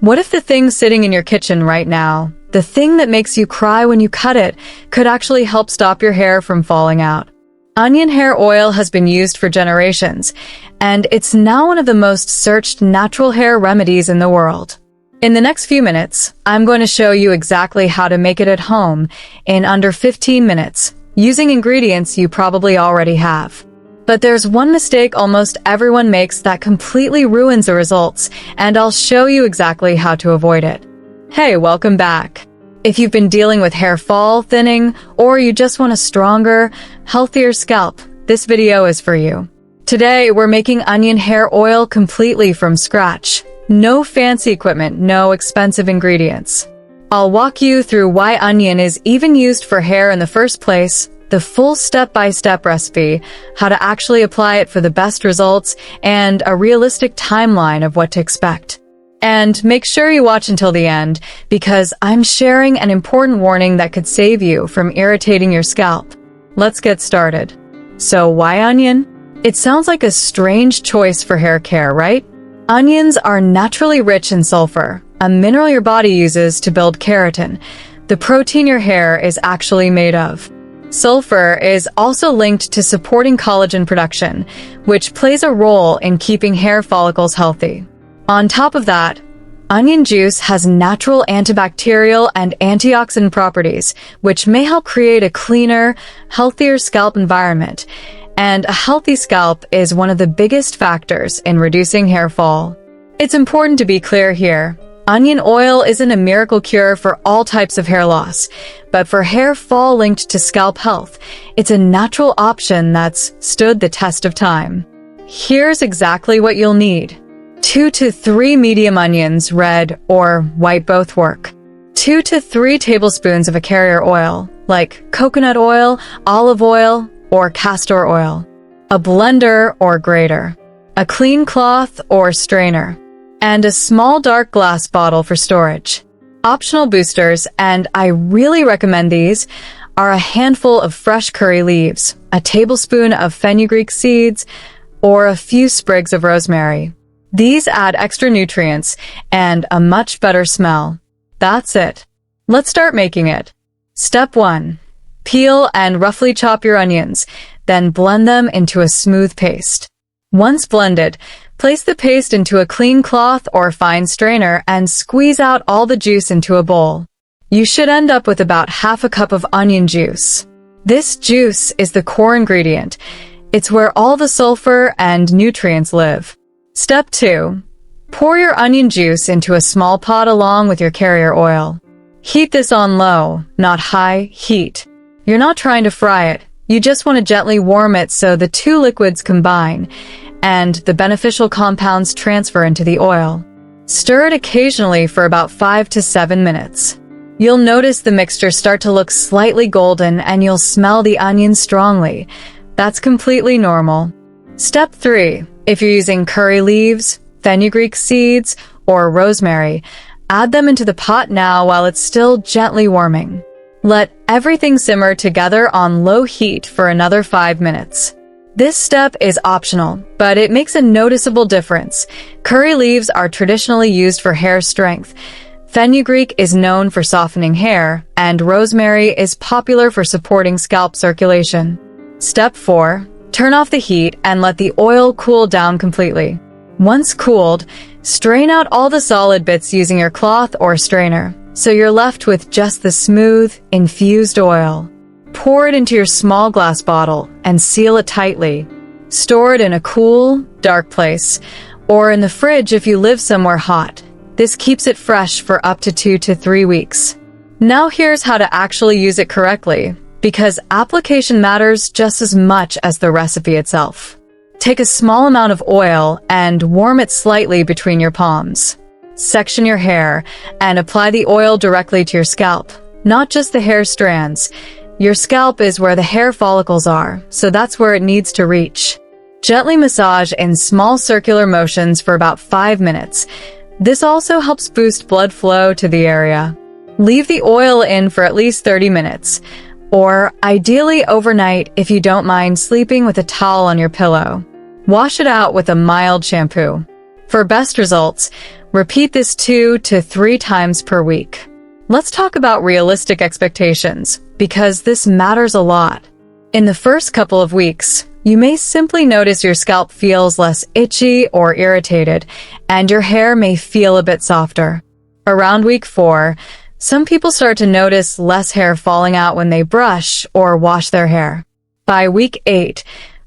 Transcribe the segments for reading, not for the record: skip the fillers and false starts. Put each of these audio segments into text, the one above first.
What if the thing sitting in your kitchen right now, the thing that makes you cry when you cut it, could actually help stop your hair from falling out? Onion hair oil has been used for generations, and it's now one of the most searched natural hair remedies in the world. In the next few minutes, I'm going to show you exactly how to make it at home in under 15 minutes, using ingredients you probably already have. But there's one mistake almost everyone makes that completely ruins the results, and I'll show you exactly how to avoid it. Hey, welcome back. If you've been dealing with hair fall, thinning, or you just want a stronger, healthier scalp, this video is for you. Today, we're making onion hair oil completely from scratch. No fancy equipment, no expensive ingredients. I'll walk you through why onion is even used for hair in the first place, the full step-by-step recipe, how to actually apply it for the best results, and a realistic timeline of what to expect. And make sure you watch until the end, because I'm sharing an important warning that could save you from irritating your scalp. Let's get started. So why onion? It sounds like a strange choice for hair care, right? Onions are naturally rich in sulfur, a mineral your body uses to build keratin, the protein your hair is actually made of. Sulfur is also linked to supporting collagen production, which plays a role in keeping hair follicles healthy. On top of that, onion juice has natural antibacterial and antioxidant properties, which may help create a cleaner, healthier scalp environment. And a healthy scalp is one of the biggest factors in reducing hair fall. It's important to be clear here. Onion oil isn't a miracle cure for all types of hair loss, but for hair fall linked to scalp health, it's a natural option that's stood the test of time. Here's exactly what you'll need. 2 to 3 medium onions, red or white both work. 2 to 3 tablespoons of a carrier oil, like coconut oil, olive oil, or castor oil, a blender or grater, a clean cloth or strainer, and a small dark glass bottle for storage. Optional boosters, and I really recommend these, are a handful of fresh curry leaves, a tablespoon of fenugreek seeds, or a few sprigs of rosemary. These add extra nutrients and a much better smell. That's it. Let's start making it. Step 1. Peel and roughly chop your onions, then blend them into a smooth paste. Once blended, place the paste into a clean cloth or fine strainer and squeeze out all the juice into a bowl. You should end up with about half a cup of onion juice. This juice is the core ingredient. It's where all the sulfur and nutrients live. Step 2. Pour your onion juice into a small pot along with your carrier oil. Heat this on low, not high, heat. You're not trying to fry it, you just want to gently warm it so the two liquids combine and the beneficial compounds transfer into the oil. Stir it occasionally for about 5 to 7 minutes. You'll notice the mixture start to look slightly golden and you'll smell the onions strongly. That's completely normal. Step 3. If you're using curry leaves, fenugreek seeds, or rosemary, add them into the pot now while it's still gently warming. Let everything simmer together on low heat for another 5 minutes. This step is optional, but it makes a noticeable difference. Curry leaves are traditionally used for hair strength. Fenugreek is known for softening hair, and rosemary is popular for supporting scalp circulation. Step 4. Turn off the heat and let the oil cool down completely. Once cooled, strain out all the solid bits using your cloth or strainer, so you're left with just the smooth, infused oil. Pour it into your small glass bottle and seal it tightly. Store it in a cool, dark place, or in the fridge if you live somewhere hot. This keeps it fresh for up to 2 to 3 weeks. Now here's how to actually use it correctly, because application matters just as much as the recipe itself. Take a small amount of oil and warm it slightly between your palms. Section your hair and apply the oil directly to your scalp, not just the hair strands. Your scalp is where the hair follicles are, so that's where it needs to reach. Gently massage in small circular motions for about 5 minutes. This also helps boost blood flow to the area. Leave the oil in for at least 30 minutes, or ideally overnight if you don't mind sleeping with a towel on your pillow. Wash it out with a mild shampoo. For best results, Repeat this 2 to 3 times per week. Let's talk about realistic expectations, because this matters a lot. In the first couple of weeks, you may simply notice your scalp feels less itchy or irritated, and your hair may feel a bit softer. Around week 4, some people start to notice less hair falling out when they brush or wash their hair. By week 8,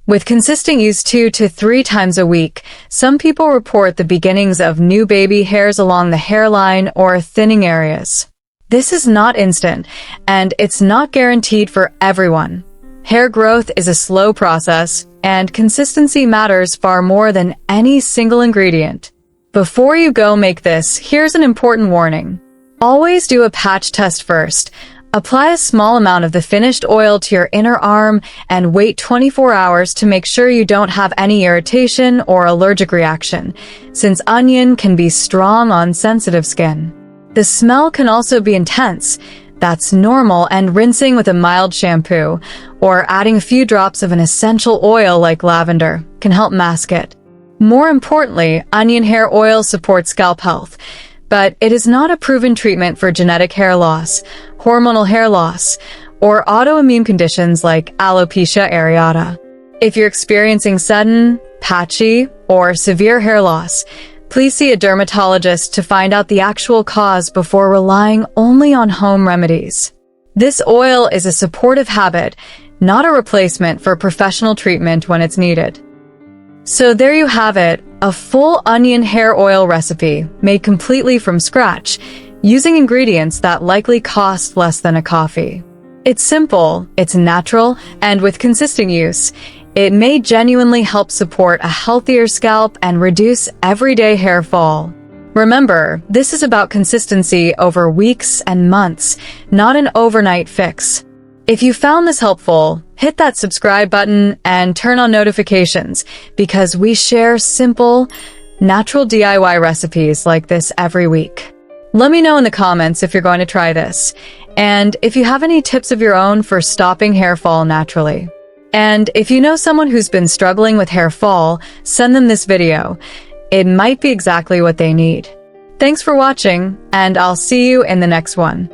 with consistent use 2 to 3 times a week, some people report the beginnings of new baby hairs along the hairline or thinning areas. This is not instant, and it's not guaranteed for everyone. Hair growth is a slow process, and consistency matters far more than any single ingredient. Before you go make this, here's an important warning. Always do a patch test first. Apply a small amount of the finished oil to your inner arm and wait 24 hours to make sure you don't have any irritation or allergic reaction, since onion can be strong on sensitive skin. The smell can also be intense. That's normal, and rinsing with a mild shampoo or adding a few drops of an essential oil like lavender can help mask it. More importantly, onion hair oil supports scalp health, but it is not a proven treatment for genetic hair loss, hormonal hair loss, or autoimmune conditions like alopecia areata. If you're experiencing sudden, patchy, or severe hair loss, please see a dermatologist to find out the actual cause before relying only on home remedies. This oil is a supportive habit, not a replacement for professional treatment when it's needed. So there you have it, a full onion hair oil recipe made completely from scratch, using ingredients that likely cost less than a coffee. It's simple, it's natural, and with consistent use, it may genuinely help support a healthier scalp and reduce everyday hair fall. Remember, this is about consistency over weeks and months, not an overnight fix. If you found this helpful, hit that subscribe button and turn on notifications, because we share simple, natural DIY recipes like this every week. Let me know in the comments if you're going to try this, and if you have any tips of your own for stopping hair fall naturally. And if you know someone who's been struggling with hair fall, send them this video. It might be exactly what they need. Thanks for watching, and I'll see you in the next one.